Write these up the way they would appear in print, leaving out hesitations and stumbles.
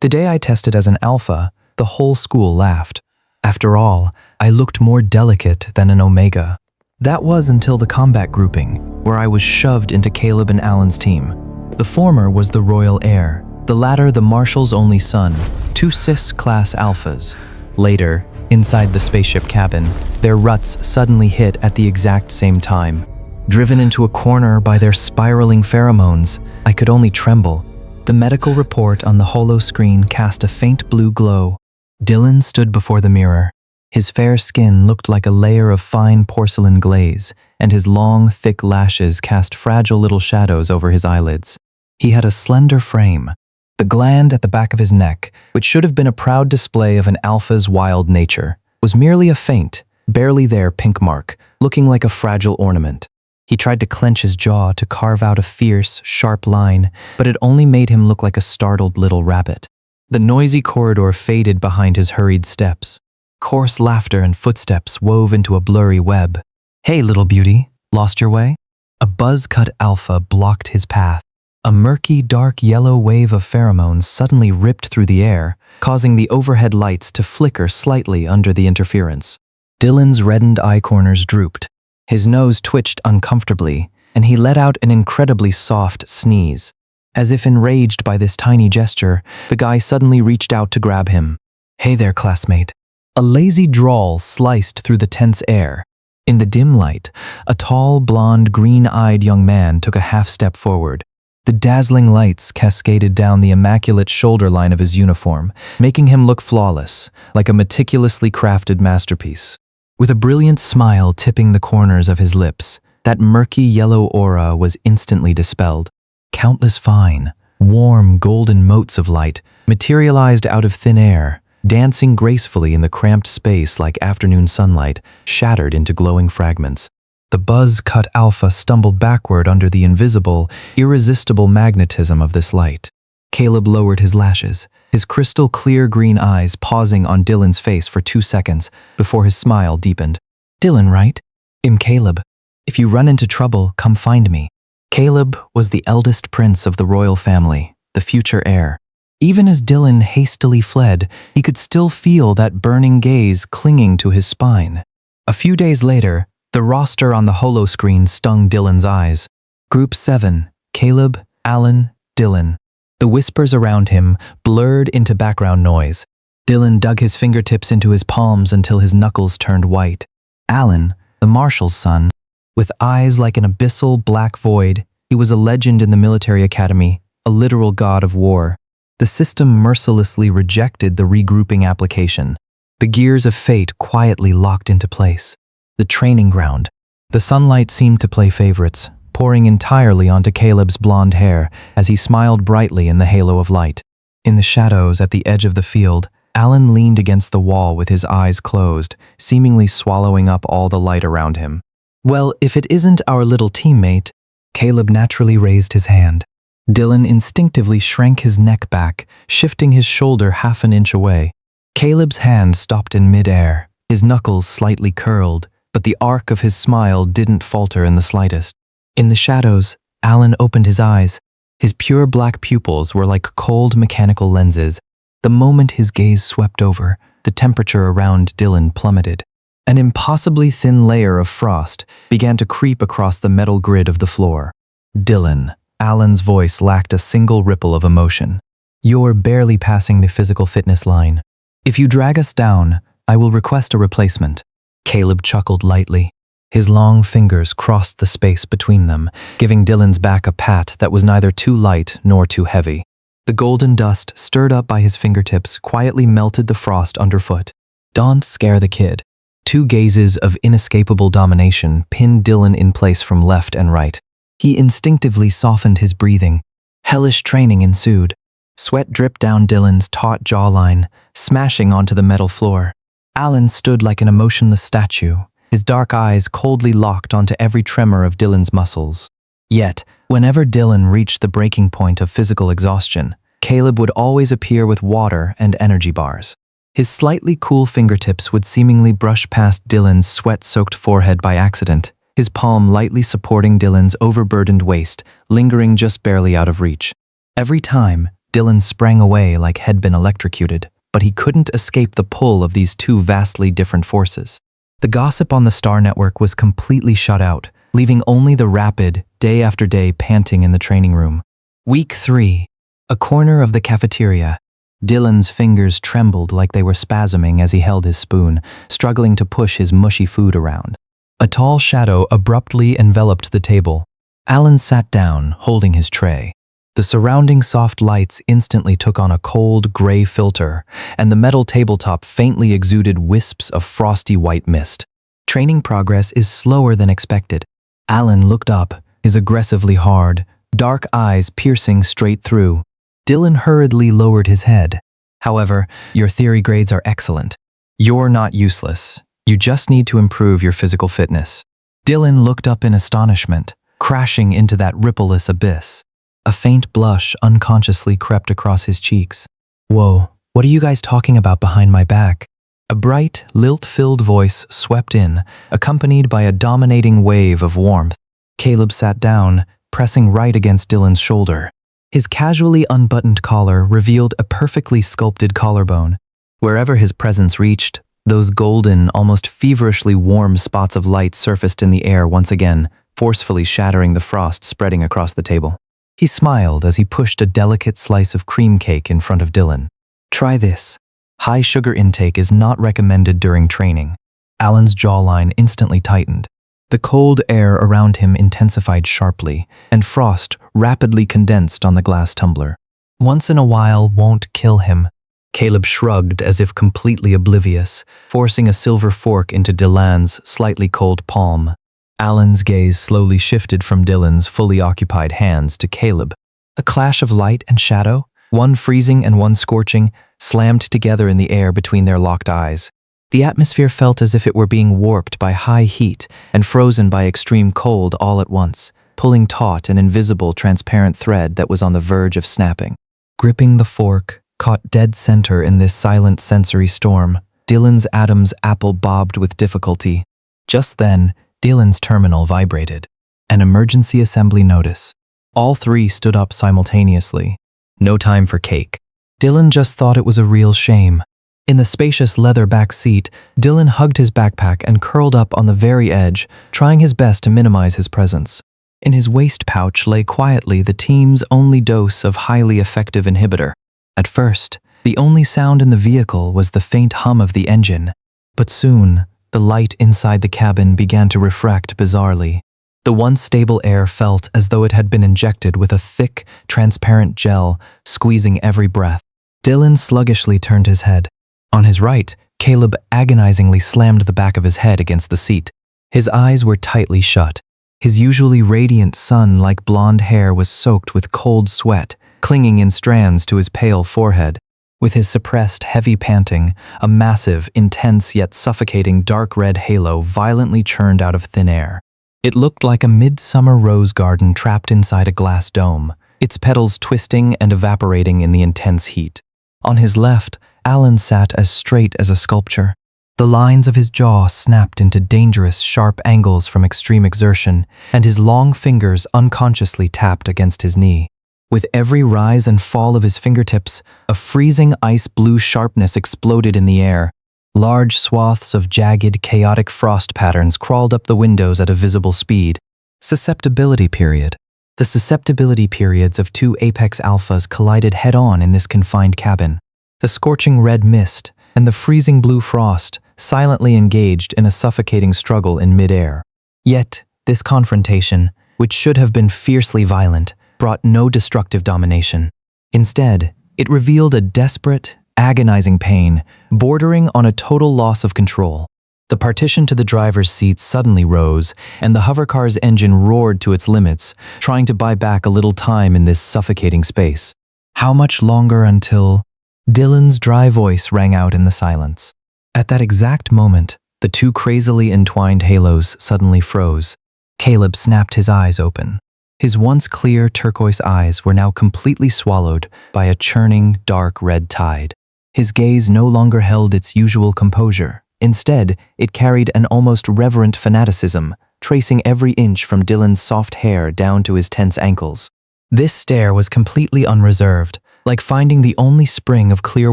The day I tested as an alpha, the whole school laughed. After all, I looked more delicate than an Omega. That was until the combat grouping, where I was shoved into Caleb and Alan's team. The former was the royal heir, the latter the Marshal's only son, two SSS-class Alphas. Later, inside the spaceship cabin, their ruts suddenly hit at the exact same time. Driven into a corner by their spiraling pheromones, I could only tremble. The medical report on the holo screen cast a faint blue glow. Dylan stood before the mirror. His fair skin looked like a layer of fine porcelain glaze, and his long, thick lashes cast fragile little shadows over his eyelids. He had a slender frame. The gland at the back of his neck, which should have been a proud display of an alpha's wild nature, was merely a faint, barely there pink mark, looking like a fragile ornament. He tried to clench his jaw to carve out a fierce, sharp line, but it only made him look like a startled little rabbit. The noisy corridor faded behind his hurried steps. Coarse laughter and footsteps wove into a blurry web. "Hey, little beauty, lost your way?" A buzz-cut alpha blocked his path. A murky, dark yellow wave of pheromones suddenly ripped through the air, causing the overhead lights to flicker slightly under the interference. Dylan's reddened eye corners drooped. His nose twitched uncomfortably, and he let out an incredibly soft sneeze. As if enraged by this tiny gesture, the guy suddenly reached out to grab him. "Hey there, classmate." A lazy drawl sliced through the tense air. In the dim light, a tall, blonde, green-eyed young man took a half-step forward. The dazzling lights cascaded down the immaculate shoulder line of his uniform, making him look flawless, like a meticulously crafted masterpiece. With a brilliant smile tipping the corners of his lips, that murky yellow aura was instantly dispelled. Countless fine, warm, golden motes of light materialized out of thin air, dancing gracefully in the cramped space like afternoon sunlight, shattered into glowing fragments. The buzz-cut alpha stumbled backward under the invisible, irresistible magnetism of this light. Caleb lowered his lashes, his crystal-clear green eyes pausing on Dylan's face for 2 seconds before his smile deepened. "Dylan, right? I'm Caleb. If you run into trouble, come find me." Caleb was the eldest prince of the royal family, the future heir. Even as Dylan hastily fled, he could still feel that burning gaze clinging to his spine. A few days later, the roster on the holo screen stung Dylan's eyes. Group 7, Caleb, Alan, Dylan. The whispers around him blurred into background noise. Dylan dug his fingertips into his palms until his knuckles turned white. Alan, the Marshal's son, with eyes like an abyssal black void, he was a legend in the military academy, a literal god of war. The system mercilessly rejected the regrouping application. The gears of fate quietly locked into place. The training ground. The sunlight seemed to play favorites, pouring entirely onto Caleb's blonde hair as he smiled brightly in the halo of light. In the shadows at the edge of the field, Alan leaned against the wall with his eyes closed, seemingly swallowing up all the light around him. "Well, if it isn't our little teammate," Caleb naturally raised his hand. Dylan instinctively shrank his neck back, shifting his shoulder half an inch away. Caleb's hand stopped in midair, his knuckles slightly curled, but the arc of his smile didn't falter in the slightest. In the shadows, Alan opened his eyes. His pure black pupils were like cold mechanical lenses. The moment his gaze swept over, the temperature around Dylan plummeted. An impossibly thin layer of frost began to creep across the metal grid of the floor. "Dylan." Alan's voice lacked a single ripple of emotion. "You're barely passing the physical fitness line. If you drag us down, I will request a replacement." Caleb chuckled lightly. His long fingers crossed the space between them, giving Dylan's back a pat that was neither too light nor too heavy. The golden dust stirred up by his fingertips quietly melted the frost underfoot. "Don't scare the kid." 2 gazes of inescapable domination pinned Dylan in place from left and right. He instinctively softened his breathing. Hellish training ensued. Sweat dripped down Dylan's taut jawline, smashing onto the metal floor. Alan stood like an emotionless statue, his dark eyes coldly locked onto every tremor of Dylan's muscles. Yet, whenever Dylan reached the breaking point of physical exhaustion, Caleb would always appear with water and energy bars. His slightly cool fingertips would seemingly brush past Dylan's sweat-soaked forehead by accident, his palm lightly supporting Dylan's overburdened waist, lingering just barely out of reach. Every time, Dylan sprang away like he'd been electrocuted, but he couldn't escape the pull of these two vastly different forces. The gossip on the Star Network was completely shut out, leaving only the rapid, day after day panting in the training room. Week 3. A corner of the cafeteria. Dylan's fingers trembled like they were spasming as he held his spoon, struggling to push his mushy food around. A tall shadow abruptly enveloped the table. Alan sat down, holding his tray. The surrounding soft lights instantly took on a cold, gray filter, and the metal tabletop faintly exuded wisps of frosty white mist. Training progress is slower than expected. Alan looked up, his aggressively hard, dark eyes piercing straight through. Dylan hurriedly lowered his head. However, your theory grades are excellent. You're not useless. You just need to improve your physical fitness. Dylan looked up in astonishment, crashing into that rippleless abyss. A faint blush unconsciously crept across his cheeks. Whoa, what are you guys talking about behind my back? A bright, lilt-filled voice swept in, accompanied by a dominating wave of warmth. Caleb sat down, pressing right against Dylan's shoulder. His casually unbuttoned collar revealed a perfectly sculpted collarbone. Wherever his presence reached, those golden, almost feverishly warm spots of light surfaced in the air once again, forcefully shattering the frost spreading across the table. He smiled as he pushed a delicate slice of cream cake in front of Dylan. Try this. High sugar intake is not recommended during training. Alan's jawline instantly tightened. The cold air around him intensified sharply, and frost rapidly condensed on the glass tumbler. Once in a while won't kill him. Caleb shrugged as if completely oblivious, forcing a silver fork into Dylan's slightly cold palm. Alan's gaze slowly shifted from Dylan's fully occupied hands to Caleb. A clash of light and shadow, one freezing and one scorching, slammed together in the air between their locked eyes. The atmosphere felt as if it were being warped by high heat and frozen by extreme cold all at once, pulling taut an invisible, transparent thread that was on the verge of snapping. Gripping the fork, caught dead center in this silent sensory storm, Dylan's Adam's apple bobbed with difficulty. Just then, Dylan's terminal vibrated. An emergency assembly notice. All three stood up simultaneously. No time for cake. Dylan just thought it was a real shame. In the spacious leather back seat, Dylan hugged his backpack and curled up on the very edge, trying his best to minimize his presence. In his waist pouch lay quietly the team's only dose of highly effective inhibitor. At first, the only sound in the vehicle was the faint hum of the engine. But soon, the light inside the cabin began to refract bizarrely. The once stable air felt as though it had been injected with a thick, transparent gel, squeezing every breath. Dylan sluggishly turned his head. On his right, Caleb agonizingly slammed the back of his head against the seat. His eyes were tightly shut. His usually radiant sun-like blonde hair was soaked with cold sweat, clinging in strands to his pale forehead. With his suppressed, heavy panting, a massive, intense yet suffocating dark red halo violently churned out of thin air. It looked like a midsummer rose garden trapped inside a glass dome, its petals twisting and evaporating in the intense heat. On his left, Alan sat as straight as a sculpture. The lines of his jaw snapped into dangerous, sharp angles from extreme exertion, and his long fingers unconsciously tapped against his knee. With every rise and fall of his fingertips, a freezing ice-blue sharpness exploded in the air. Large swaths of jagged, chaotic frost patterns crawled up the windows at a visible speed. Susceptibility period. The susceptibility periods of two apex alphas collided head-on in this confined cabin. The scorching red mist and the freezing blue frost silently engaged in a suffocating struggle in midair. Yet, this confrontation, which should have been fiercely violent, brought no destructive domination. Instead, it revealed a desperate, agonizing pain, bordering on a total loss of control. The partition to the driver's seat suddenly rose, and the hovercar's engine roared to its limits, trying to buy back a little time in this suffocating space. How much longer until... Dylan's dry voice rang out in the silence. At that exact moment, the two crazily entwined halos suddenly froze. Caleb snapped his eyes open. His once clear turquoise eyes were now completely swallowed by a churning, dark red tide. His gaze no longer held its usual composure. Instead, it carried an almost reverent fanaticism, tracing every inch from Dylan's soft hair down to his tense ankles. This stare was completely unreserved, like finding the only spring of clear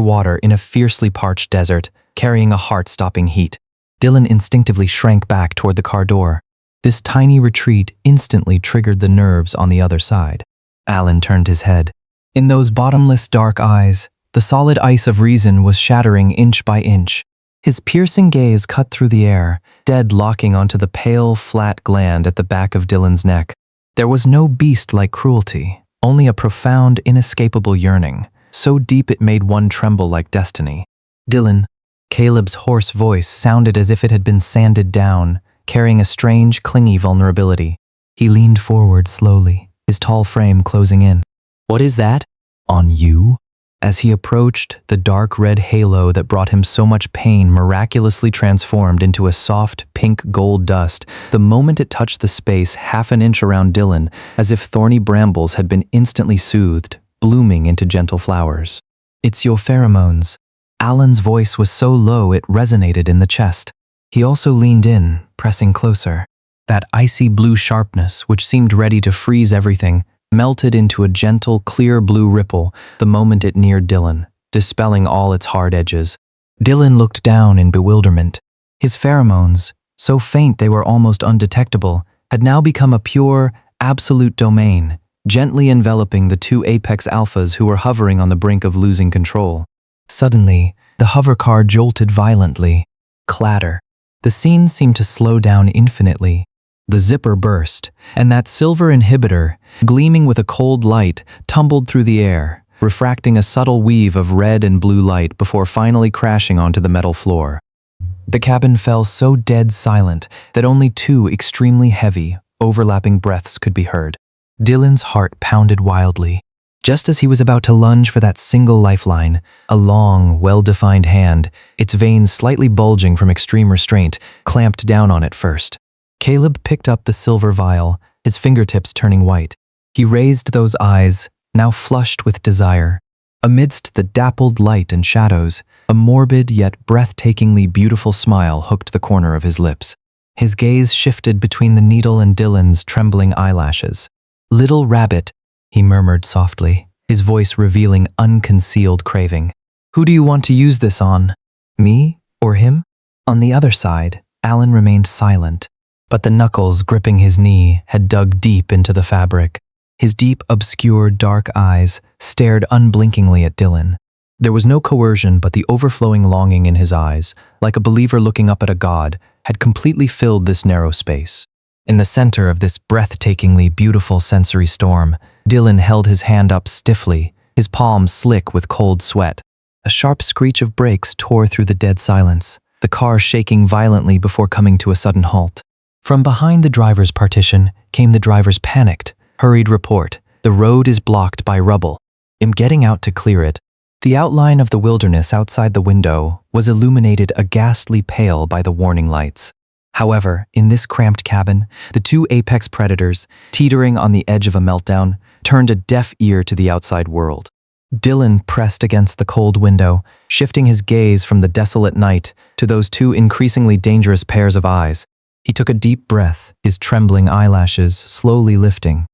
water in a fiercely parched desert, carrying a heart-stopping heat. Dylan instinctively shrank back toward the car door. This tiny retreat instantly triggered the nerves on the other side. Alan turned his head. In those bottomless dark eyes, the solid ice of reason was shattering inch by inch. His piercing gaze cut through the air, dead locking onto the pale, flat gland at the back of Dylan's neck. There was no beast-like cruelty, only a profound, inescapable yearning, so deep it made one tremble like destiny. Dylan, Caleb's hoarse voice sounded as if it had been sanded down, carrying a strange, clingy vulnerability. He leaned forward slowly, his tall frame closing in. "What is that? On you?" As he approached, the dark red halo that brought him so much pain miraculously transformed into a soft, pink gold dust the moment it touched the space half an inch around Dylan, as if thorny brambles had been instantly soothed, blooming into gentle flowers. "It's your pheromones." Alan's voice was so low it resonated in the chest. He also leaned in, pressing closer. That icy blue sharpness, which seemed ready to freeze everything, melted into a gentle, clear blue ripple the moment it neared Dylan, dispelling all its hard edges. Dylan looked down in bewilderment. His pheromones, so faint they were almost undetectable, had now become a pure, absolute domain, gently enveloping the two apex alphas who were hovering on the brink of losing control. Suddenly, the hovercar jolted violently. Clatter. The scene seemed to slow down infinitely. The zipper burst, and that silver inhibitor, gleaming with a cold light, tumbled through the air, refracting a subtle weave of red and blue light before finally crashing onto the metal floor. The cabin fell so dead silent that only two extremely heavy, overlapping breaths could be heard. Dylan's heart pounded wildly. Just as he was about to lunge for that single lifeline, a long, well-defined hand, its veins slightly bulging from extreme restraint, clamped down on it first. Caleb picked up the silver vial, his fingertips turning white. He raised those eyes, now flushed with desire. Amidst the dappled light and shadows, a morbid yet breathtakingly beautiful smile hooked the corner of his lips. His gaze shifted between the needle and Dylan's trembling eyelashes. "Little rabbit," he murmured softly, his voice revealing unconcealed craving. "Who do you want to use this on? Me or him?" On the other side, Alan remained silent, but the knuckles gripping his knee had dug deep into the fabric. His deep, obscure, dark eyes stared unblinkingly at Dylan. There was no coercion, but the overflowing longing in his eyes, like a believer looking up at a god, had completely filled this narrow space. In the center of this breathtakingly beautiful sensory storm, Dylan held his hand up stiffly, his palms slick with cold sweat. A sharp screech of brakes tore through the dead silence, the car shaking violently before coming to a sudden halt. From behind the driver's partition came the driver's panicked, hurried report. "The road is blocked by rubble. I'm getting out to clear it." The outline of the wilderness outside the window was illuminated a ghastly pale by the warning lights. However, in this cramped cabin, the two apex predators, teetering on the edge of a meltdown, turned a deaf ear to the outside world. Dylan pressed against the cold window, shifting his gaze from the desolate night to those two increasingly dangerous pairs of eyes. He took a deep breath, his trembling eyelashes slowly lifting.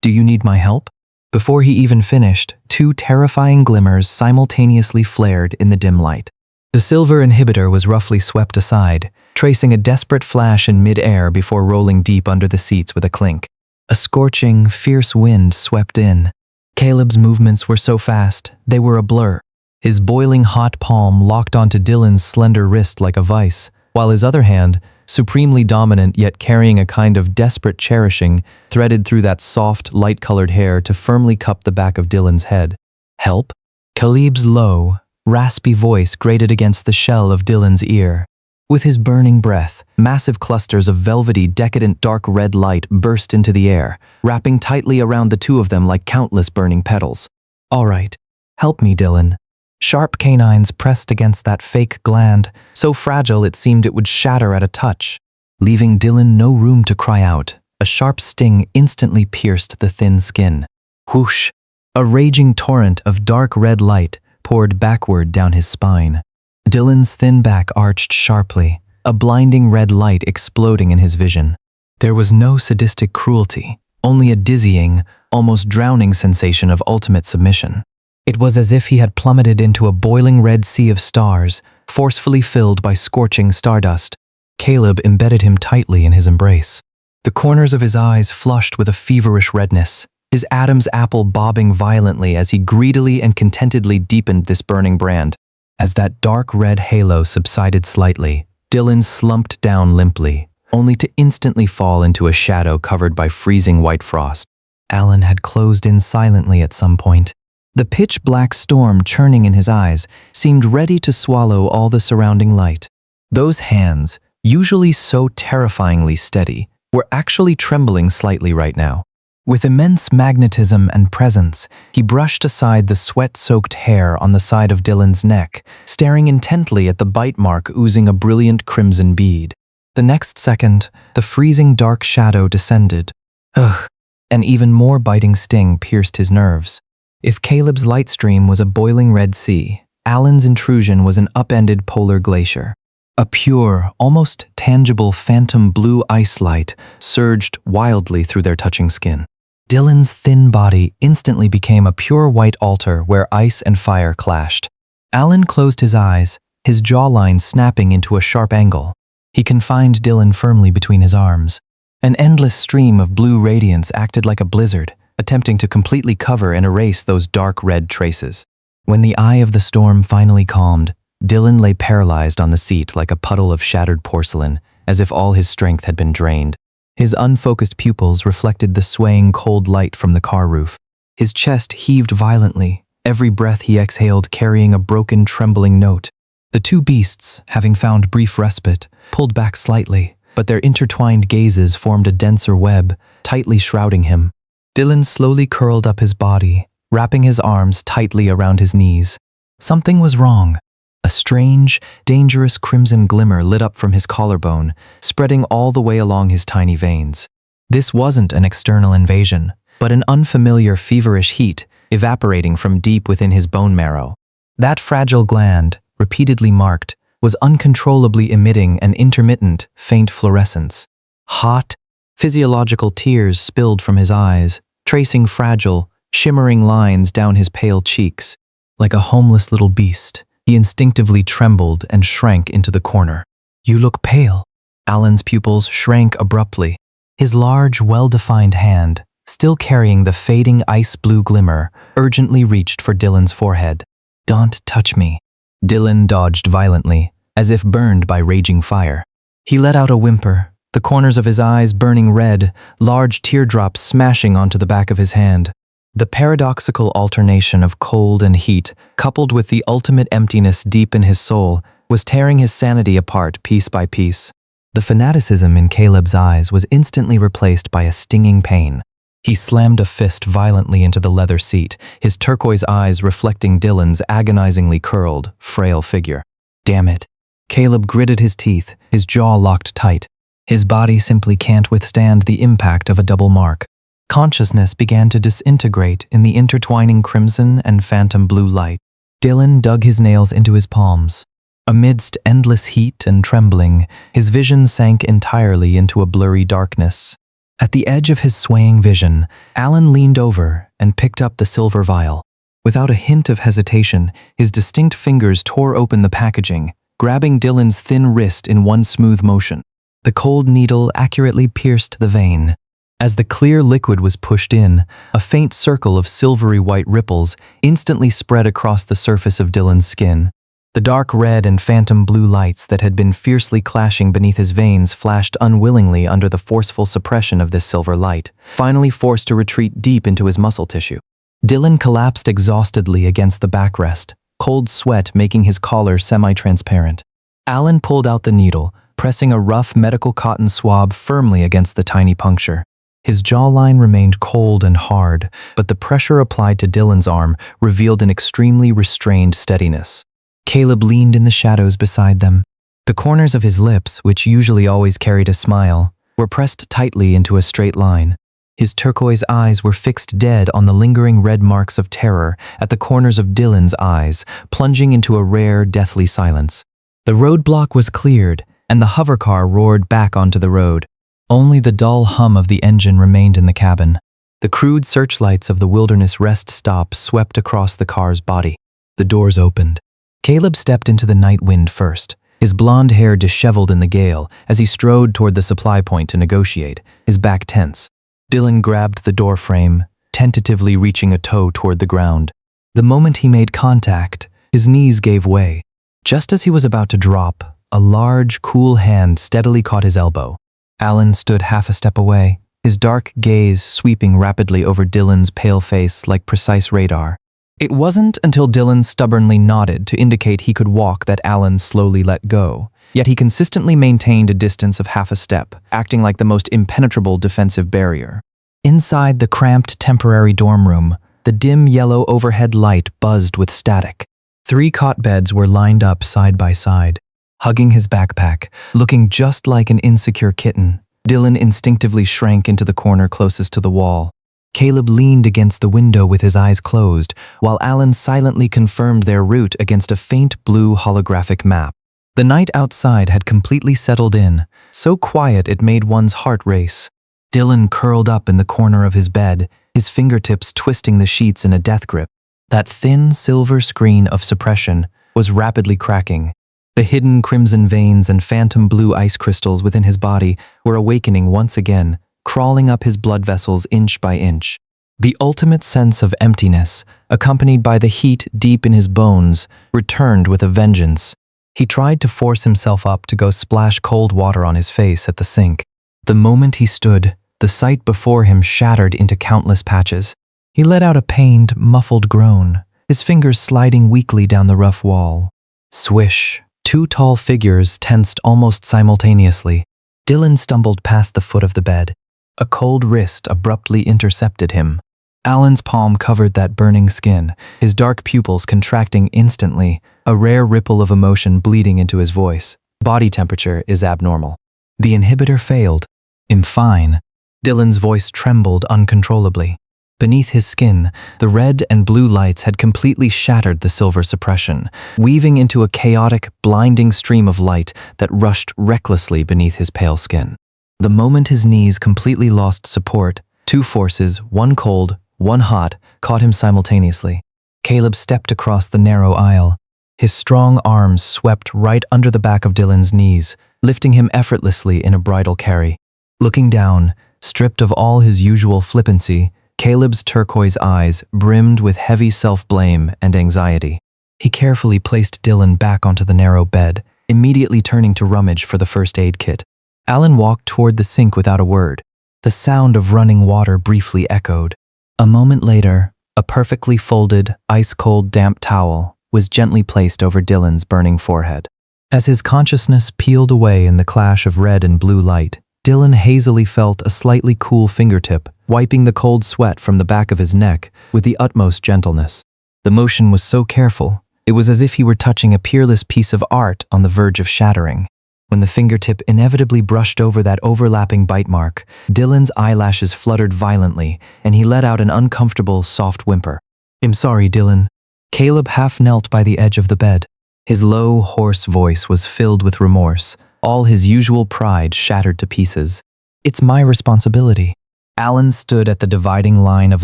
Do you need my help?" Before he even finished, two terrifying glimmers simultaneously flared in the dim light. The silver inhibitor was roughly swept aside, tracing a desperate flash in mid-air before rolling deep under the seats with a clink. A scorching, fierce wind swept in. Caleb's movements were so fast, they were a blur. His boiling hot palm locked onto Dylan's slender wrist like a vice, while his other hand, supremely dominant yet carrying a kind of desperate cherishing, threaded through that soft, light-colored hair to firmly cup the back of Dylan's head. "Help?" Caleb's low, raspy voice grated against the shell of Dylan's ear. With his burning breath, massive clusters of velvety, decadent dark red light burst into the air, wrapping tightly around the two of them like countless burning petals. "All right, help me, Dylan." Sharp canines pressed against that fake gland, so fragile it seemed it would shatter at a touch. Leaving Dylan no room to cry out, a sharp sting instantly pierced the thin skin. Whoosh! A raging torrent of dark red light poured backward down his spine. Dylan's thin back arched sharply, a blinding red light exploding in his vision. There was no sadistic cruelty, only a dizzying, almost drowning sensation of ultimate submission. It was as if he had plummeted into a boiling red sea of stars, forcefully filled by scorching stardust. Caleb embedded him tightly in his embrace. The corners of his eyes flushed with a feverish redness, his Adam's apple bobbing violently as he greedily and contentedly deepened this burning brand. As that dark red halo subsided slightly, Dylan slumped down limply, only to instantly fall into a shadow covered by freezing white frost. Alan had closed in silently at some point. The pitch-black storm churning in his eyes seemed ready to swallow all the surrounding light. Those hands, usually so terrifyingly steady, were actually trembling slightly right now. With immense magnetism and presence, he brushed aside the sweat-soaked hair on the side of Dylan's neck, staring intently at the bite mark oozing a brilliant crimson bead. The next second, the freezing dark shadow descended. Ugh! An even more biting sting pierced his nerves. If Caleb's light stream was a boiling red sea, Alan's intrusion was an upended polar glacier. A pure, almost tangible phantom blue ice light surged wildly through their touching skin. Dylan's thin body instantly became a pure white altar where ice and fire clashed. Alan closed his eyes, his jawline snapping into a sharp angle. He confined Dylan firmly between his arms. An endless stream of blue radiance acted like a blizzard, attempting to completely cover and erase those dark red traces. When the eye of the storm finally calmed, Dylan lay paralyzed on the seat like a puddle of shattered porcelain, as if all his strength had been drained. His unfocused pupils reflected the swaying cold light from the car roof. His chest heaved violently, every breath he exhaled carrying a broken, trembling note. The two beasts, having found brief respite, pulled back slightly, but their intertwined gazes formed a denser web, tightly shrouding him. Dylan slowly curled up his body, wrapping his arms tightly around his knees. Something was wrong. A strange, dangerous crimson glimmer lit up from his collarbone, spreading all the way along his tiny veins. This wasn't an external invasion, but an unfamiliar feverish heat evaporating from deep within his bone marrow. That fragile gland, repeatedly marked, was uncontrollably emitting an intermittent, faint fluorescence. Hot, physiological tears spilled from his eyes, tracing fragile, shimmering lines down his pale cheeks. Like a homeless little beast, he instinctively trembled and shrank into the corner. "You look pale." Alan's pupils shrank abruptly. His large, well-defined hand, still carrying the fading ice-blue glimmer, urgently reached for Dylan's forehead. "Don't touch me." Dylan dodged violently, as if burned by raging fire. He let out a whimper, the corners of his eyes burning red, large teardrops smashing onto the back of his hand. The paradoxical alternation of cold and heat, coupled with the ultimate emptiness deep in his soul, was tearing his sanity apart piece by piece. The fanaticism in Caleb's eyes was instantly replaced by a stinging pain. He slammed a fist violently into the leather seat, his turquoise eyes reflecting Dylan's agonizingly curled, frail figure. Damn it. Caleb gritted his teeth, his jaw locked tight. His body simply can't withstand the impact of a double mark. Consciousness began to disintegrate in the intertwining crimson and phantom blue light. Dylan dug his nails into his palms. Amidst endless heat and trembling, his vision sank entirely into a blurry darkness. At the edge of his swaying vision, Alan leaned over and picked up the silver vial. Without a hint of hesitation, his distinct fingers tore open the packaging, grabbing Dylan's thin wrist in one smooth motion. The cold needle accurately pierced the vein. As the clear liquid was pushed in, a faint circle of silvery white ripples instantly spread across the surface of Dylan's skin. The dark red and phantom blue lights that had been fiercely clashing beneath his veins flashed unwillingly under the forceful suppression of this silver light, finally forced to retreat deep into his muscle tissue. Dylan collapsed exhaustedly against the backrest, cold sweat making his collar semi-transparent. Alan pulled out the needle, pressing a rough medical cotton swab firmly against the tiny puncture. His jawline remained cold and hard, but the pressure applied to Dylan's arm revealed an extremely restrained steadiness. Caleb leaned in the shadows beside them. The corners of his lips, which usually always carried a smile, were pressed tightly into a straight line. His turquoise eyes were fixed dead on the lingering red marks of terror at the corners of Dylan's eyes, plunging into a rare, deathly silence. The roadblock was cleared, and the hovercar roared back onto the road. Only the dull hum of the engine remained in the cabin. The crude searchlights of the wilderness rest stop swept across the car's body. The doors opened. Caleb stepped into the night wind first, his blonde hair disheveled in the gale as he strode toward the supply point to negotiate, his back tense. Dylan grabbed the door frame, tentatively reaching a toe toward the ground. The moment he made contact, his knees gave way. Just as he was about to drop, a large, cool hand steadily caught his elbow. Alan stood half a step away, his dark gaze sweeping rapidly over Dylan's pale face like precise radar. It wasn't until Dylan stubbornly nodded to indicate he could walk that Alan slowly let go, yet he consistently maintained a distance of half a step, acting like the most impenetrable defensive barrier. Inside the cramped temporary dorm room, the dim yellow overhead light buzzed with static. 3 cot beds were lined up side by side. Hugging his backpack, looking just like an insecure kitten, Dylan instinctively shrank into the corner closest to the wall. Caleb leaned against the window with his eyes closed, while Alan silently confirmed their route against a faint blue holographic map. The night outside had completely settled in, so quiet it made one's heart race. Dylan curled up in the corner of his bed, his fingertips twisting the sheets in a death grip. That thin silver screen of suppression was rapidly cracking. The hidden crimson veins and phantom blue ice crystals within his body were awakening once again, crawling up his blood vessels inch by inch. The ultimate sense of emptiness, accompanied by the heat deep in his bones, returned with a vengeance. He tried to force himself up to go splash cold water on his face at the sink. The moment he stood, the sight before him shattered into countless patches. He let out a pained, muffled groan, his fingers sliding weakly down the rough wall. Swish! 2 tall figures tensed almost simultaneously. Dylan stumbled past the foot of the bed. A cold wrist abruptly intercepted him. Alan's palm covered that burning skin, his dark pupils contracting instantly, a rare ripple of emotion bleeding into his voice. Body temperature is abnormal. The inhibitor failed. I'm fine. Dylan's voice trembled uncontrollably. Beneath his skin, the red and blue lights had completely shattered the silver suppression, weaving into a chaotic, blinding stream of light that rushed recklessly beneath his pale skin. The moment his knees completely lost support, 2 forces, one cold, one hot, caught him simultaneously. Caleb stepped across the narrow aisle. His strong arms swept right under the back of Dylan's knees, lifting him effortlessly in a bridal carry. Looking down, stripped of all his usual flippancy, Caleb's turquoise eyes brimmed with heavy self-blame and anxiety. He carefully placed Dylan back onto the narrow bed, immediately turning to rummage for the first aid kit. Alan walked toward the sink without a word. The sound of running water briefly echoed. A moment later, a perfectly folded, ice-cold damp towel was gently placed over Dylan's burning forehead. As his consciousness peeled away in the clash of red and blue light, Dylan hazily felt a slightly cool fingertip, wiping the cold sweat from the back of his neck with the utmost gentleness. The motion was so careful, it was as if he were touching a peerless piece of art on the verge of shattering. When the fingertip inevitably brushed over that overlapping bite mark, Dylan's eyelashes fluttered violently, and he let out an uncomfortable, soft whimper. I'm sorry, Dylan. Caleb half knelt by the edge of the bed. His low, hoarse voice was filled with remorse, all his usual pride shattered to pieces. It's my responsibility. Alan stood at the dividing line of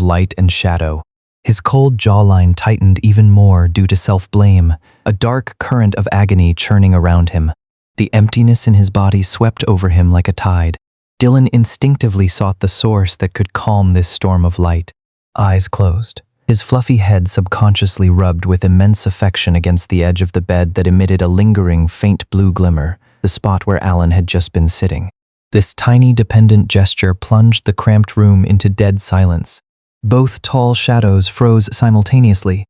light and shadow. His cold jawline tightened even more due to self-blame, a dark current of agony churning around him. The emptiness in his body swept over him like a tide. Dylan instinctively sought the source that could calm this storm of light. Eyes closed, his fluffy head subconsciously rubbed with immense affection against the edge of the bed that emitted a lingering, faint blue glimmer, the spot where Alan had just been sitting. This tiny, dependent gesture plunged the cramped room into dead silence. Both tall shadows froze simultaneously.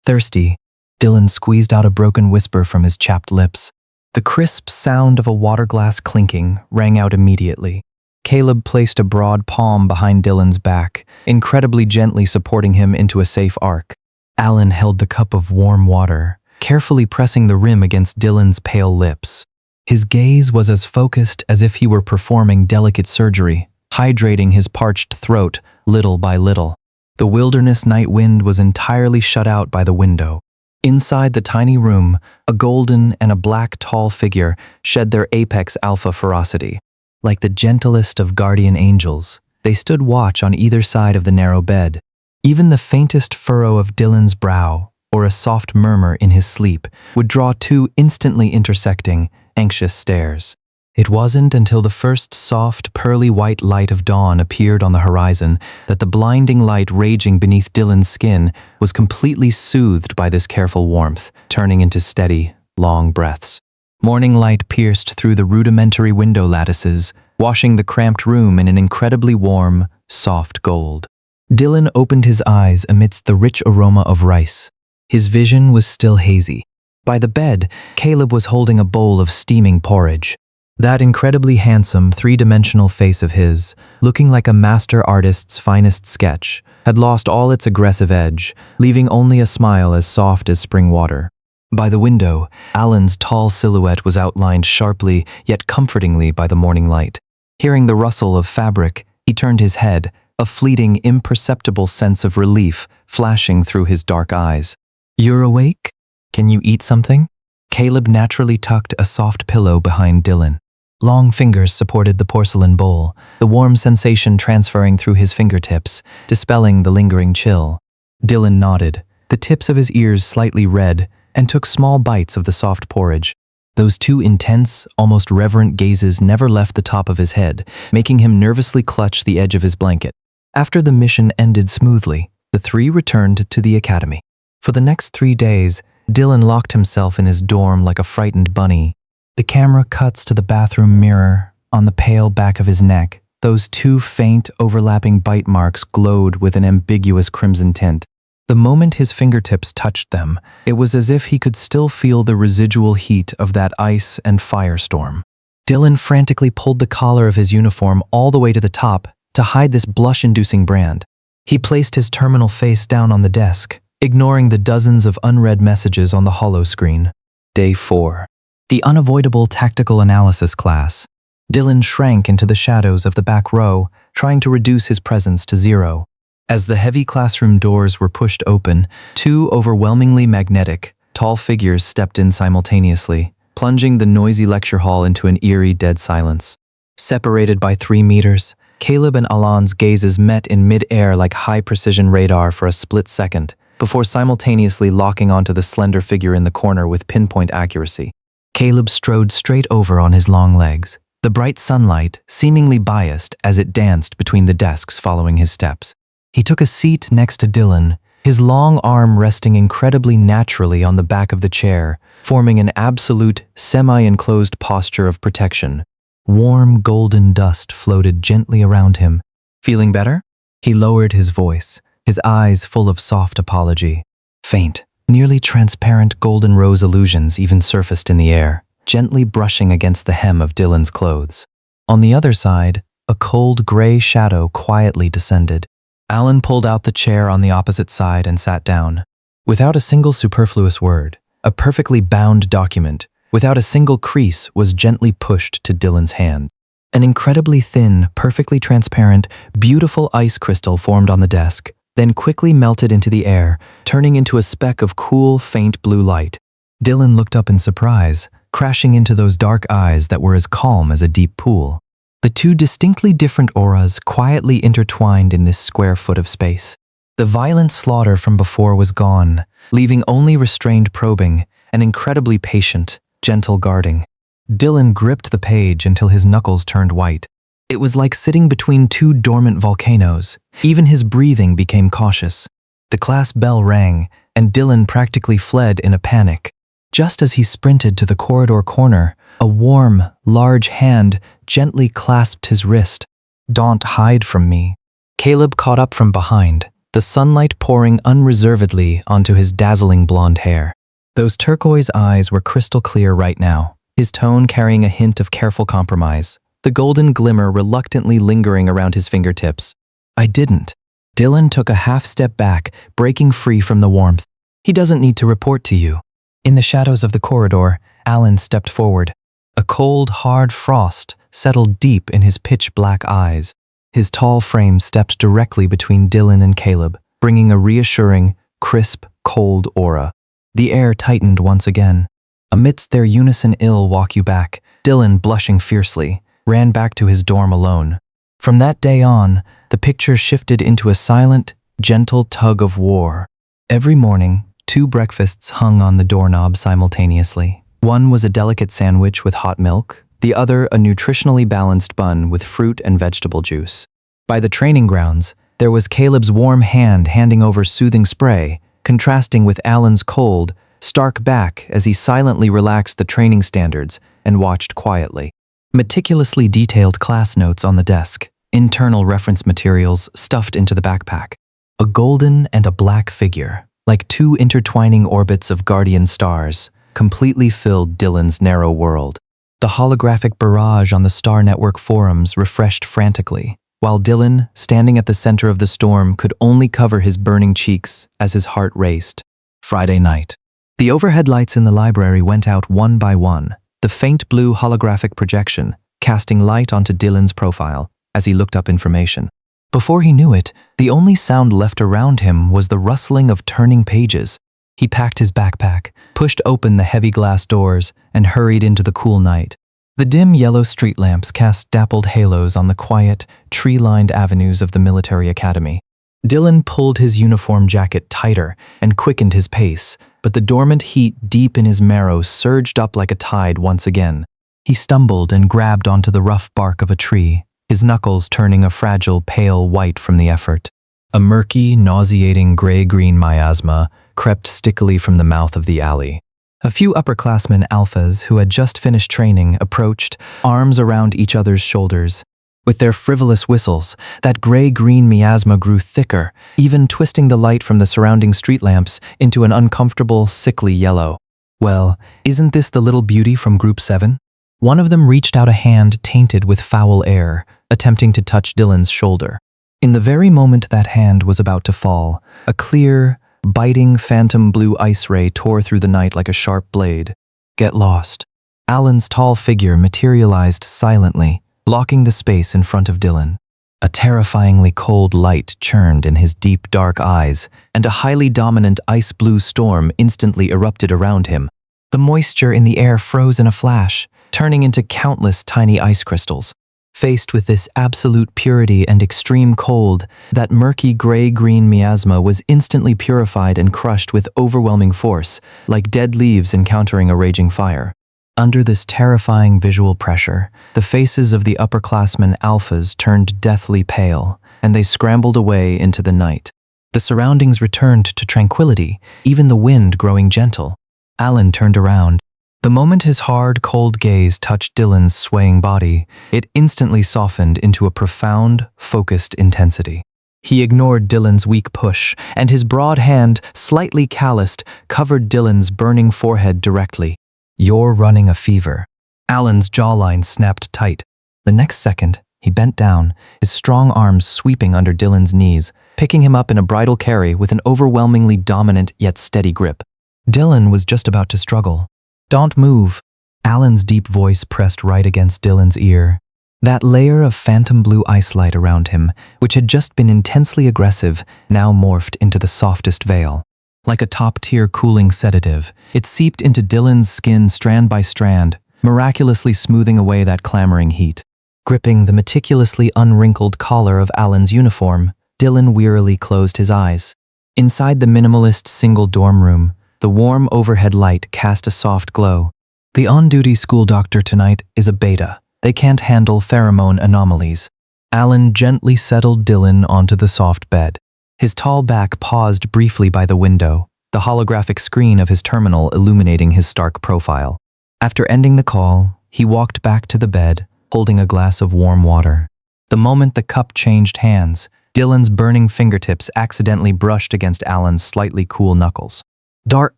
Thirsty. Dylan squeezed out a broken whisper from his chapped lips. The crisp sound of a water glass clinking rang out immediately. Caleb placed a broad palm behind Dylan's back, incredibly gently supporting him into a safe arc. Alan held the cup of warm water, carefully pressing the rim against Dylan's pale lips. His gaze was as focused as if he were performing delicate surgery, hydrating his parched throat little by little. The wilderness night wind was entirely shut out by the window. Inside the tiny room, a golden and a black tall figure shed their apex alpha ferocity. Like the gentlest of guardian angels, They stood watch on either side of the narrow bed. Even the faintest furrow of Dylan's brow, or a soft murmur in his sleep, would draw two instantly intersecting, anxious stares. It wasn't until the first soft, pearly white light of dawn appeared on the horizon that the blinding light raging beneath Dylan's skin was completely soothed by this careful warmth, turning into steady, long breaths. Morning light pierced through the rudimentary window lattices, washing the cramped room in an incredibly warm, soft gold. Dylan opened his eyes amidst the rich aroma of rice. His vision was still hazy. By the bed, Caleb was holding a bowl of steaming porridge. That incredibly handsome, three-dimensional face of his, looking like a master artist's finest sketch, had lost all its aggressive edge, leaving only a smile as soft as spring water. By the window, Alan's tall silhouette was outlined sharply yet comfortingly by the morning light. Hearing the rustle of fabric, he turned his head, a fleeting, imperceptible sense of relief flashing through his dark eyes. "You're awake? Can you eat something?" Caleb naturally tucked a soft pillow behind Dylan. Long fingers supported the porcelain bowl, the warm sensation transferring through his fingertips, dispelling the lingering chill. Dylan nodded, the tips of his ears slightly red, and took small bites of the soft porridge. Those two intense, almost reverent gazes never left the top of his head, making him nervously clutch the edge of his blanket. After the mission ended smoothly, the three returned to the academy. For the next 3 days, Dylan locked himself in his dorm like a frightened bunny. The camera cuts to the bathroom mirror on the pale back of his neck. Those two faint, overlapping bite marks glowed with an ambiguous crimson tint. The moment his fingertips touched them, it was as if he could still feel the residual heat of that ice and firestorm. Dylan frantically pulled the collar of his uniform all the way to the top to hide this blush-inducing brand. He placed his terminal face down on the desk, ignoring the dozens of unread messages on the holo screen. Day 4. The unavoidable tactical analysis class. Dylan shrank into the shadows of the back row, trying to reduce his presence to zero. As the heavy classroom doors were pushed open, two overwhelmingly magnetic, tall figures stepped in simultaneously, plunging the noisy lecture hall into an eerie dead silence. Separated by 3 meters, Caleb and Alan's gazes met in mid-air like high-precision radar for a split second, before simultaneously locking onto the slender figure in the corner with pinpoint accuracy. Caleb strode straight over on his long legs, the bright sunlight seemingly biased as it danced between the desks following his steps. He took a seat next to Dylan, his long arm resting incredibly naturally on the back of the chair, forming an absolute, semi-enclosed posture of protection. Warm, golden dust floated gently around him. "Feeling better?" He lowered his voice, his eyes full of soft apology. Faint, nearly transparent golden rose illusions even surfaced in the air, gently brushing against the hem of Dylan's clothes. On the other side, a cold gray shadow quietly descended. Alan pulled out the chair on the opposite side and sat down. Without a single superfluous word, a perfectly bound document, without a single crease, was gently pushed to Dylan's hand. An incredibly thin, perfectly transparent, beautiful ice crystal formed on the desk, then quickly melted into the air, turning into a speck of cool, faint blue light. Dylan looked up in surprise, crashing into those dark eyes that were as calm as a deep pool. The two distinctly different auras quietly intertwined in this square foot of space. The violent slaughter from before was gone, leaving only restrained probing, and incredibly patient, gentle guarding. Dylan gripped the page until his knuckles turned white. It was like sitting between two dormant volcanoes. Even his breathing became cautious. The class bell rang, and Dylan practically fled in a panic. Just as he sprinted to the corridor corner, a warm, large hand gently clasped his wrist. "Don't hide from me." Caleb caught up from behind, the sunlight pouring unreservedly onto his dazzling blonde hair. Those turquoise eyes were crystal clear right now, his tone carrying a hint of careful compromise, the golden glimmer reluctantly lingering around his fingertips. "I didn't." Dylan took a half step back, breaking free from the warmth. "He doesn't need to report to you." In the shadows of the corridor, Alan stepped forward. A cold, hard frost settled deep in his pitch-black eyes. His tall frame stepped directly between Dylan and Caleb, bringing a reassuring, crisp, cold aura. The air tightened once again. Amidst their unison ill walk you back, Dylan, blushing fiercely, ran back to his dorm alone. From that day on, the picture shifted into a silent, gentle tug of war. Every morning, 2 breakfasts hung on the doorknob simultaneously. One was a delicate sandwich with hot milk, the other a nutritionally balanced bun with fruit and vegetable juice. By the training grounds, there was Caleb's warm hand handing over soothing spray, contrasting with Alan's cold, stark back as he silently relaxed the training standards and watched quietly. Meticulously detailed class notes on the desk, internal reference materials stuffed into the backpack. A golden and a black figure, like 2 intertwining orbits of guardian stars, completely filled Dylan's narrow world. The holographic barrage on the Star Network forums refreshed frantically, while Dylan, standing at the center of the storm, could only cover his burning cheeks as his heart raced. Friday night. The overhead lights in the library went out one by one, the faint blue holographic projection casting light onto Dylan's profile as he looked up information. Before he knew it, the only sound left around him was the rustling of turning pages. He packed his backpack, pushed open the heavy glass doors, and hurried into the cool night. The dim yellow street lamps cast dappled halos on the quiet, tree-lined avenues of the military academy. Dylan pulled his uniform jacket tighter and quickened his pace, but the dormant heat deep in his marrow surged up like a tide once again. He stumbled and grabbed onto the rough bark of a tree, his knuckles turning a fragile pale white from the effort. A murky, nauseating gray-green miasma crept stickily from the mouth of the alley. A few upperclassmen Alphas who had just finished training approached, arms around each other's shoulders. With their frivolous whistles, that gray-green miasma grew thicker, even twisting the light from the surrounding street lamps into an uncomfortable, sickly yellow. Well, isn't this the little beauty from Group 7? One of them reached out a hand tainted with foul air, attempting to touch Dylan's shoulder. In the very moment that hand was about to fall, a clear, biting phantom blue ice ray tore through the night like a sharp blade. Get lost. Alan's tall figure materialized silently, blocking the space in front of Dylan. A terrifyingly cold light churned in his deep dark eyes, and a highly dominant ice blue storm instantly erupted around him. The moisture in the air froze in a flash, turning into countless tiny ice crystals. Faced with this absolute purity and extreme cold, that murky gray-green miasma was instantly purified and crushed with overwhelming force, like dead leaves encountering a raging fire. Under this terrifying visual pressure, the faces of the upperclassmen Alphas turned deathly pale, and they scrambled away into the night. The surroundings returned to tranquility, even the wind growing gentle. Alan turned around. The moment his hard, cold gaze touched Dylan's swaying body, it instantly softened into a profound, focused intensity. He ignored Dylan's weak push, and his broad hand, slightly calloused, covered Dylan's burning forehead directly. "You're running a fever." Alan's jawline snapped tight. The next second, he bent down, his strong arms sweeping under Dylan's knees, picking him up in a bridal carry with an overwhelmingly dominant yet steady grip. Dylan was just about to struggle. "Don't move." Alan's deep voice pressed right against Dylan's ear. That layer of phantom blue ice light around him, which had just been intensely aggressive, now morphed into the softest veil. Like a top-tier cooling sedative, it seeped into Dylan's skin strand by strand, miraculously smoothing away that clamoring heat. Gripping the meticulously unwrinkled collar of Alan's uniform, Dylan wearily closed his eyes. Inside the minimalist single dorm room, the warm overhead light cast a soft glow. The on-duty school doctor tonight is a beta. They can't handle pheromone anomalies. Alan gently settled Dylan onto the soft bed. His tall back paused briefly by the window, the holographic screen of his terminal illuminating his stark profile. After ending the call, he walked back to the bed, holding a glass of warm water. The moment the cup changed hands, Dylan's burning fingertips accidentally brushed against Alan's slightly cool knuckles. Dark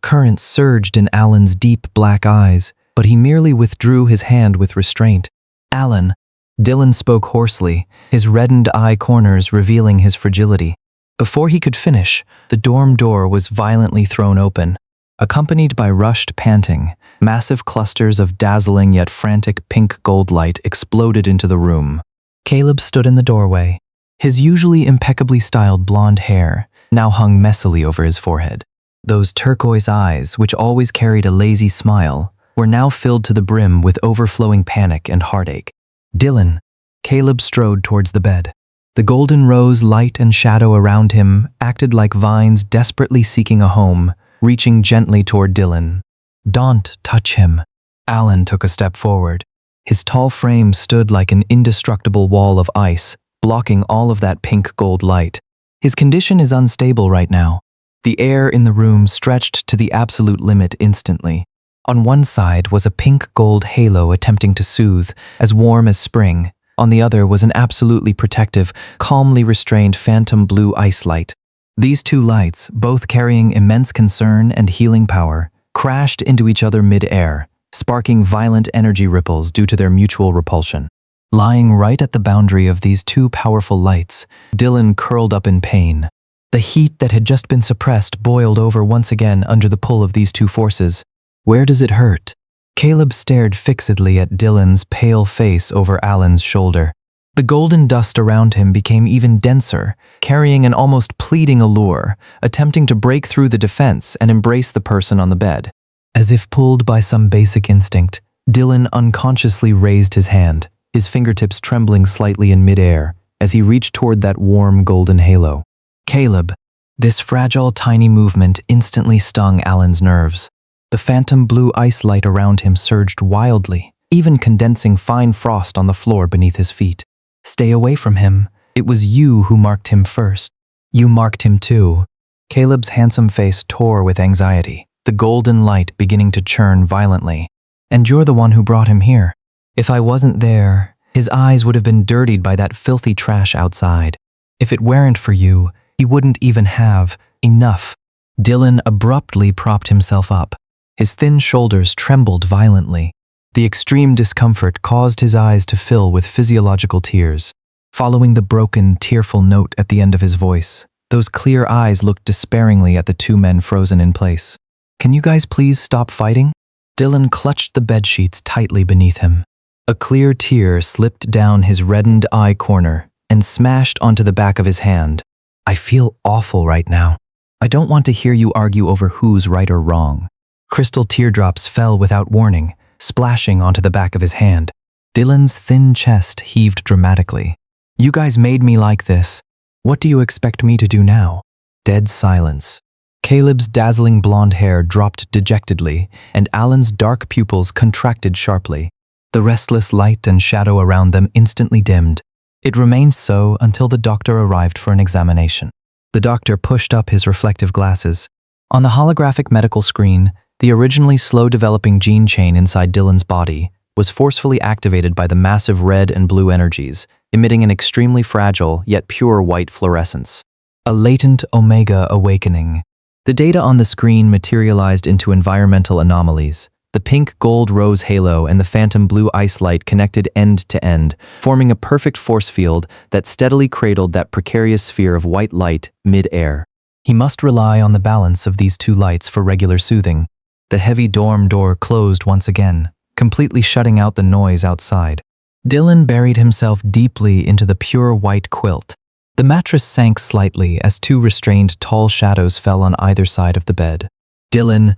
currents surged in Alan's deep black eyes, but he merely withdrew his hand with restraint. "Alan," Dylan spoke hoarsely, his reddened eye corners revealing his fragility. Before he could finish, the dorm door was violently thrown open. Accompanied by rushed panting, massive clusters of dazzling yet frantic pink-gold light exploded into the room. Caleb stood in the doorway. His usually impeccably styled blonde hair now hung messily over his forehead. Those turquoise eyes, which always carried a lazy smile, were now filled to the brim with overflowing panic and heartache. "Dylan," Caleb strode towards the bed. The golden rose light and shadow around him acted like vines desperately seeking a home, reaching gently toward Dylan. "Don't touch him." Alan took a step forward. His tall frame stood like an indestructible wall of ice, blocking all of that pink-gold light. His condition is unstable right now. The air in the room stretched to the absolute limit instantly. On one side was a pink-gold halo attempting to soothe, as warm as spring. On the other was an absolutely protective, calmly restrained phantom blue ice light. These two lights, both carrying immense concern and healing power, crashed into each other mid-air, sparking violent energy ripples due to their mutual repulsion. Lying right at the boundary of these two powerful lights, Dylan curled up in pain. The heat that had just been suppressed boiled over once again under the pull of these two forces. "Where does it hurt?" Caleb stared fixedly at Dylan's pale face over Alan's shoulder. The golden dust around him became even denser, carrying an almost pleading allure, attempting to break through the defense and embrace the person on the bed. As if pulled by some basic instinct, Dylan unconsciously raised his hand, his fingertips trembling slightly in midair as he reached toward that warm golden halo. "Caleb." This fragile, tiny movement instantly stung Alan's nerves. The phantom blue ice light around him surged wildly, even condensing fine frost on the floor beneath his feet. "Stay away from him. It was you who marked him first." "You marked him too." Caleb's handsome face tore with anxiety, the golden light beginning to churn violently. "And you're the one who brought him here. If I wasn't there, his eyes would have been dirtied by that filthy trash outside. If it weren't for you, he wouldn't even have enough." Dylan abruptly propped himself up. His thin shoulders trembled violently. The extreme discomfort caused his eyes to fill with physiological tears. Following the broken, tearful note at the end of his voice, those clear eyes looked despairingly at the two men frozen in place. "Can you guys please stop fighting?" Dylan clutched the bedsheets tightly beneath him. A clear tear slipped down his reddened eye corner and smashed onto the back of his hand. "I feel awful right now. I don't want to hear you argue over who's right or wrong." Crystal teardrops fell without warning, splashing onto the back of his hand. Dylan's thin chest heaved dramatically. "You guys made me like this. What do you expect me to do now?" Dead silence. Caleb's dazzling blonde hair dropped dejectedly, and Alan's dark pupils contracted sharply. The restless light and shadow around them instantly dimmed. It remained so until the doctor arrived for an examination. The doctor pushed up his reflective glasses. On the holographic medical screen, the originally slow-developing gene chain inside Dylan's body was forcefully activated by the massive red and blue energies, emitting an extremely fragile yet pure white fluorescence. A latent Omega awakening. The data on the screen materialized into environmental anomalies. The pink gold rose halo and the phantom blue ice light connected end to end, forming a perfect force field that steadily cradled that precarious sphere of white light mid-air. He must rely on the balance of these two lights for regular soothing. The heavy dorm door closed once again, completely shutting out the noise outside. Dylan buried himself deeply into the pure white quilt. The mattress sank slightly as two restrained tall shadows fell on either side of the bed. "Dylan,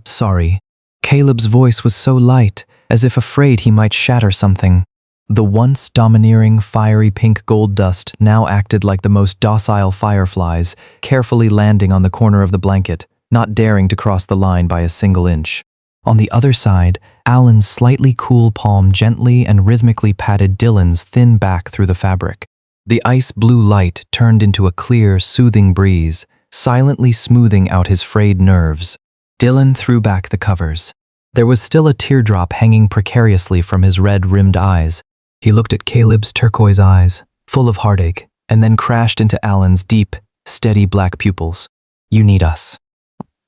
sorry." Caleb's voice was so light, as if afraid he might shatter something. The once domineering, fiery pink gold dust now acted like the most docile fireflies, carefully landing on the corner of the blanket, not daring to cross the line by a single inch. On the other side, Alan's slightly cool palm gently and rhythmically patted Dylan's thin back through the fabric. The ice blue light turned into a clear, soothing breeze, silently smoothing out his frayed nerves. Dylan threw back the covers. There was still a teardrop hanging precariously from his red-rimmed eyes. He looked at Caleb's turquoise eyes, full of heartache, and then crashed into Alan's deep, steady black pupils. "You need us."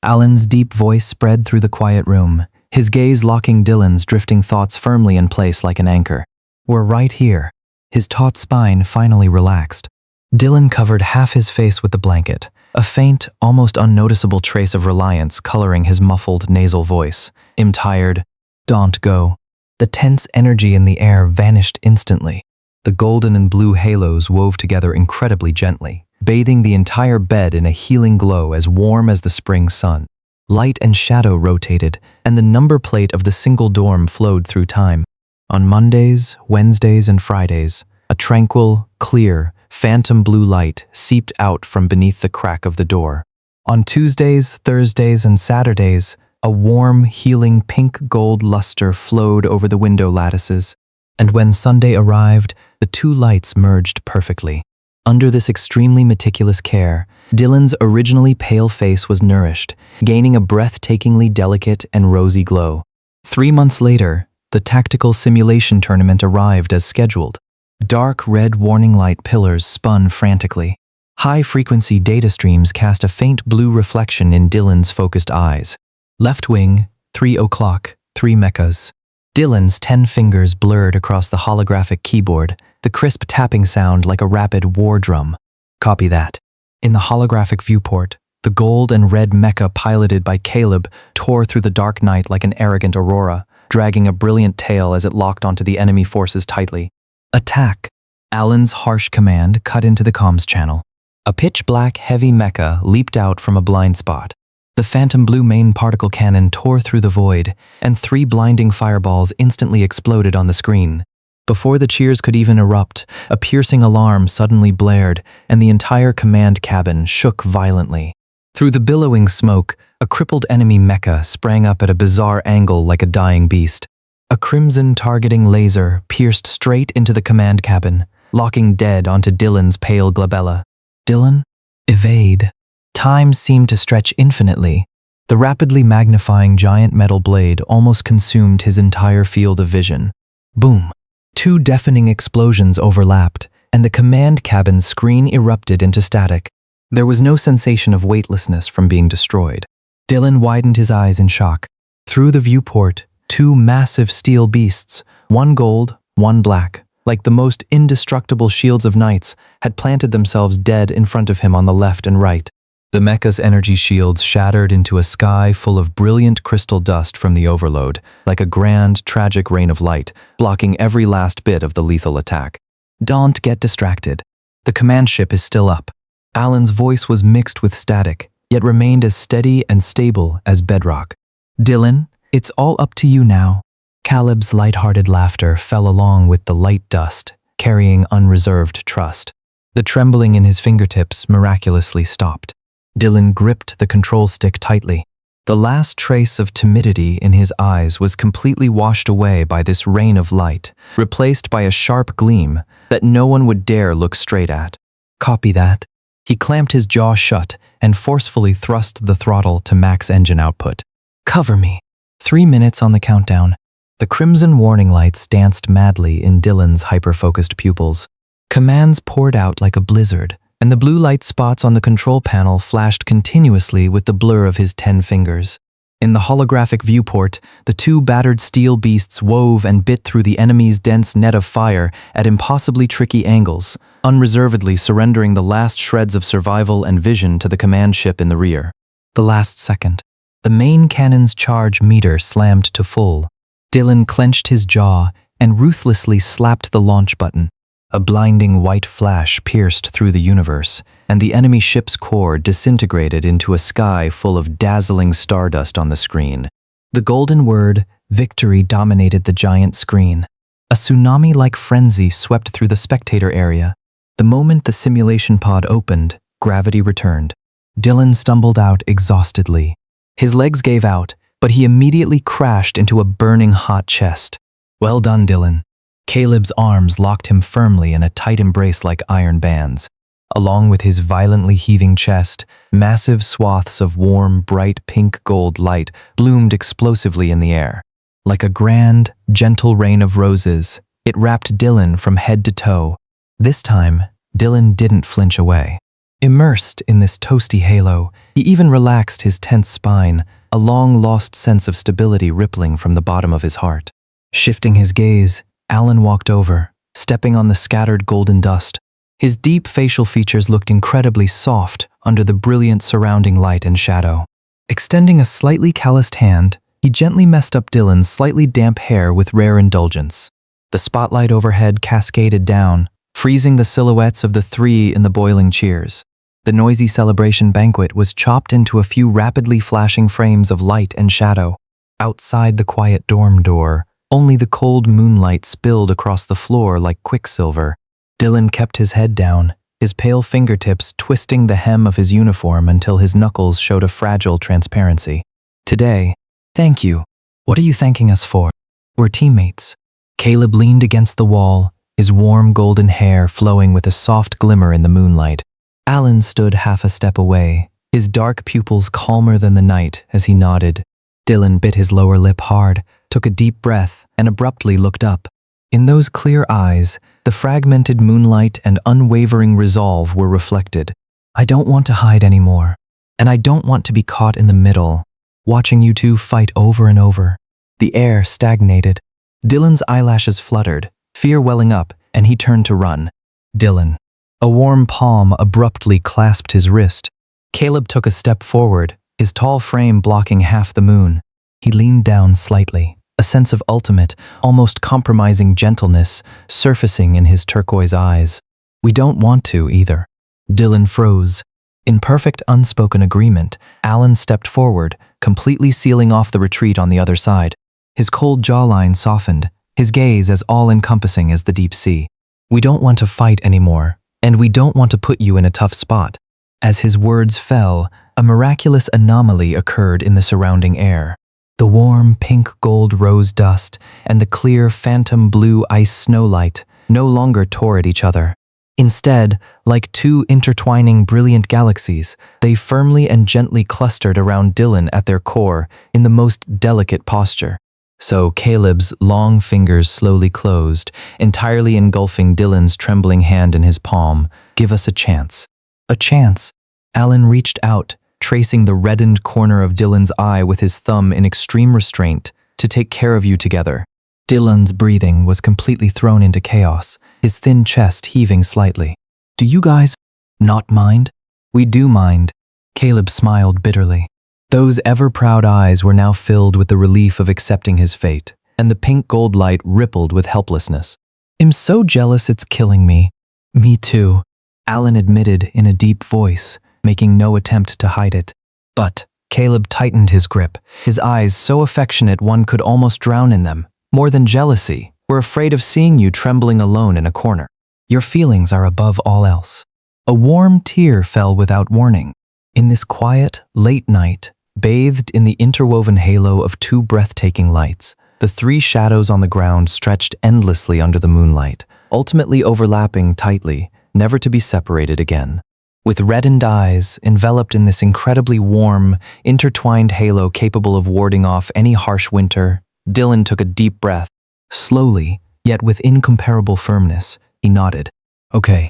Alan's deep voice spread through the quiet room, his gaze locking Dylan's drifting thoughts firmly in place like an anchor. "We're right here." His taut spine finally relaxed. Dylan covered half his face with the blanket, a faint, almost unnoticeable trace of reliance coloring his muffled nasal voice. "I'm tired. Don't go." The tense energy in the air vanished instantly. The golden and blue halos wove together incredibly gently, bathing the entire bed in a healing glow as warm as the spring sun. Light and shadow rotated, and the number plate of the single dorm flowed through time. On Mondays, Wednesdays, and Fridays, a tranquil, clear, phantom blue light seeped out from beneath the crack of the door. On Tuesdays, Thursdays, and Saturdays, a warm, healing pink-gold luster flowed over the window lattices. And when Sunday arrived, the two lights merged perfectly. Under this extremely meticulous care, Dylan's originally pale face was nourished, gaining a breathtakingly delicate and rosy glow. 3 months later, the tactical simulation tournament arrived as scheduled. Dark red warning light pillars spun frantically. High-frequency data streams cast a faint blue reflection in Dylan's focused eyes. Left wing, 3 o'clock, 3 mechas. Dylan's 10 fingers blurred across the holographic keyboard, the crisp tapping sound like a rapid war drum. Copy that. In the holographic viewport, the gold and red mecha piloted by Caleb tore through the dark night like an arrogant aurora, dragging a brilliant tail as it locked onto the enemy forces tightly. Attack! Alan's harsh command cut into the comms channel. A pitch-black heavy mecha leaped out from a blind spot. The phantom blue main particle cannon tore through the void, and 3 blinding fireballs instantly exploded on the screen. Before the cheers could even erupt, a piercing alarm suddenly blared, and the entire command cabin shook violently. Through the billowing smoke, a crippled enemy mecha sprang up at a bizarre angle like a dying beast. A crimson targeting laser pierced straight into the command cabin, locking dead onto Dylan's pale glabella. Dylan? Evade. Time seemed to stretch infinitely. The rapidly magnifying giant metal blade almost consumed his entire field of vision. Boom! 2 deafening explosions overlapped, and the command cabin's screen erupted into static. There was no sensation of weightlessness from being destroyed. Dylan widened his eyes in shock. Through the viewport, 2 massive steel beasts, one gold, one black, like the most indestructible shields of knights, had planted themselves dead in front of him on the left and right. The mecha's energy shields shattered into a sky full of brilliant crystal dust from the overload, like a grand, tragic rain of light, blocking every last bit of the lethal attack. Don't get distracted. The command ship is still up. Alan's voice was mixed with static, yet remained as steady and stable as bedrock. Dylan, it's all up to you now. Caleb's light-hearted laughter fell along with the light dust, carrying unreserved trust. The trembling in his fingertips miraculously stopped. Dylan gripped the control stick tightly. The last trace of timidity in his eyes was completely washed away by this rain of light, replaced by a sharp gleam that no one would dare look straight at. Copy that. He clamped his jaw shut and forcefully thrust the throttle to max engine output. Cover me. 3 minutes on the countdown. The crimson warning lights danced madly in Dylan's hyper-focused pupils. Commands poured out like a blizzard, and the blue light spots on the control panel flashed continuously with the blur of his 10 fingers. In the holographic viewport, the 2 battered steel beasts wove and bit through the enemy's dense net of fire at impossibly tricky angles, unreservedly surrendering the last shreds of survival and vision to the command ship in the rear. The last second. The main cannon's charge meter slammed to full. Dylan clenched his jaw and ruthlessly slapped the launch button. A blinding white flash pierced through the universe, and the enemy ship's core disintegrated into a sky full of dazzling stardust on the screen. The golden word, victory, dominated the giant screen. A tsunami-like frenzy swept through the spectator area. The moment the simulation pod opened, gravity returned. Dylan stumbled out exhaustedly. His legs gave out, but he immediately crashed into a burning hot chest. Well done, Dylan. Caleb's arms locked him firmly in a tight embrace like iron bands. Along with his violently heaving chest, massive swaths of warm, bright pink gold light bloomed explosively in the air. Like a grand, gentle rain of roses, it wrapped Dylan from head to toe. This time, Dylan didn't flinch away. Immersed in this toasty halo, he even relaxed his tense spine, a long-lost sense of stability rippling from the bottom of his heart. Shifting his gaze, Alan walked over, stepping on the scattered golden dust. His deep facial features looked incredibly soft under the brilliant surrounding light and shadow. Extending a slightly calloused hand, he gently messed up Dylan's slightly damp hair with rare indulgence. The spotlight overhead cascaded down, freezing the silhouettes of the 3 in the boiling cheers. The noisy celebration banquet was chopped into a few rapidly flashing frames of light and shadow. Outside the quiet dorm door, Only the cold moonlight spilled across the floor like quicksilver. Dylan kept his head down, his pale fingertips twisting the hem of his uniform until his knuckles showed a fragile transparency. Today, thank you. What are you thanking us for? We're teammates. Caleb leaned against the wall, his warm golden hair flowing with a soft glimmer in the moonlight. Alan stood half a step away, his dark pupils calmer than the night as he nodded. Dylan bit his lower lip hard, took a deep breath, and abruptly looked up. In those clear eyes, the fragmented moonlight and unwavering resolve were reflected. I don't want to hide anymore, and I don't want to be caught in the middle, watching you two fight over and over. The air stagnated. Dylan's eyelashes fluttered, fear welling up, and he turned to run. Dylan. A warm palm abruptly clasped his wrist. Caleb took a step forward, his tall frame blocking half the moon. He leaned down slightly, a sense of ultimate, almost compromising gentleness surfacing in his turquoise eyes. We don't want to, either. Dylan froze. In perfect unspoken agreement, Alan stepped forward, completely sealing off the retreat on the other side. His cold jawline softened, his gaze as all-encompassing as the deep sea. We don't want to fight anymore, and we don't want to put you in a tough spot. As his words fell, a miraculous anomaly occurred in the surrounding air. The warm pink-gold rose dust and the clear phantom blue ice snowlight no longer tore at each other. Instead, like two intertwining brilliant galaxies, they firmly and gently clustered around Dylan at their core in the most delicate posture. So Caleb's long fingers slowly closed, entirely engulfing Dylan's trembling hand in his palm. Give us a chance. A chance. Alan reached out, tracing the reddened corner of Dylan's eye with his thumb in extreme restraint, to take care of you together. Dylan's breathing was completely thrown into chaos, his thin chest heaving slightly. Do you guys not mind? We do mind. Caleb smiled bitterly. Those ever-proud eyes were now filled with the relief of accepting his fate, and the pink-gold light rippled with helplessness. I'm so jealous it's killing me. Me too, Alan admitted in a deep voice, making no attempt to hide it. But Caleb tightened his grip, his eyes so affectionate one could almost drown in them. More than jealousy, we're afraid of seeing you trembling alone in a corner. Your feelings are above all else. A warm tear fell without warning. In this quiet, late night, bathed in the interwoven halo of two breathtaking lights, the three shadows on the ground stretched endlessly under the moonlight, ultimately overlapping tightly, never to be separated again. With reddened eyes, enveloped in this incredibly warm, intertwined halo capable of warding off any harsh winter, Dylan took a deep breath. Slowly, yet with incomparable firmness, he nodded. Okay.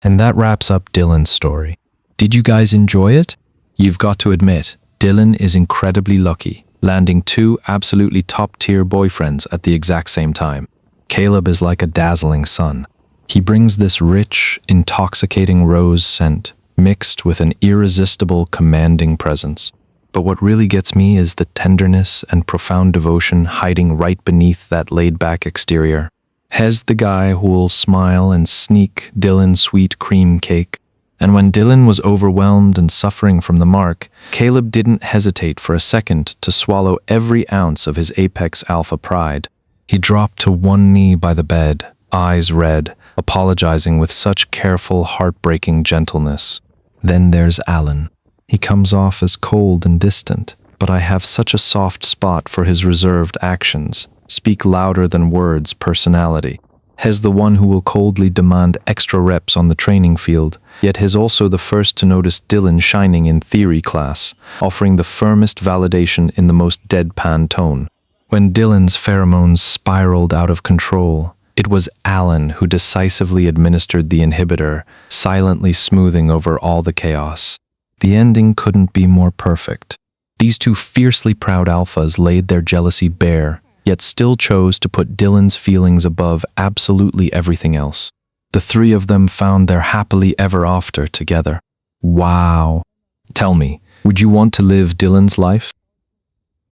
And that wraps up Dylan's story. Did you guys enjoy it? You've got to admit, Dylan is incredibly lucky, landing two absolutely top-tier boyfriends at the exact same time. Caleb is like a dazzling sun. He brings this rich, intoxicating rose scent, mixed with an irresistible, commanding presence. But what really gets me is the tenderness and profound devotion hiding right beneath that laid-back exterior. Hez the guy who will smile and sneak Dylan's sweet cream cake. And when Dylan was overwhelmed and suffering from the mark, Caleb didn't hesitate for a second to swallow every ounce of his apex alpha pride. He dropped to one knee by the bed, eyes red, apologizing with such careful, heartbreaking gentleness. Then there's Alan. He comes off as cold and distant, but I have such a soft spot for his reserved actions, speak louder than words personality. Hez the one who will coldly demand extra reps on the training field, yet Hez also the first to notice Dylan shining in theory class, offering the firmest validation in the most deadpan tone. When Dylan's pheromones spiraled out of control, it was Alan who decisively administered the inhibitor, silently smoothing over all the chaos. The ending couldn't be more perfect. These two fiercely proud alphas laid their jealousy bare, yet still chose to put Dylan's feelings above absolutely everything else. The three of them found their happily ever after together. Wow. Tell me, would you want to live Dylan's life?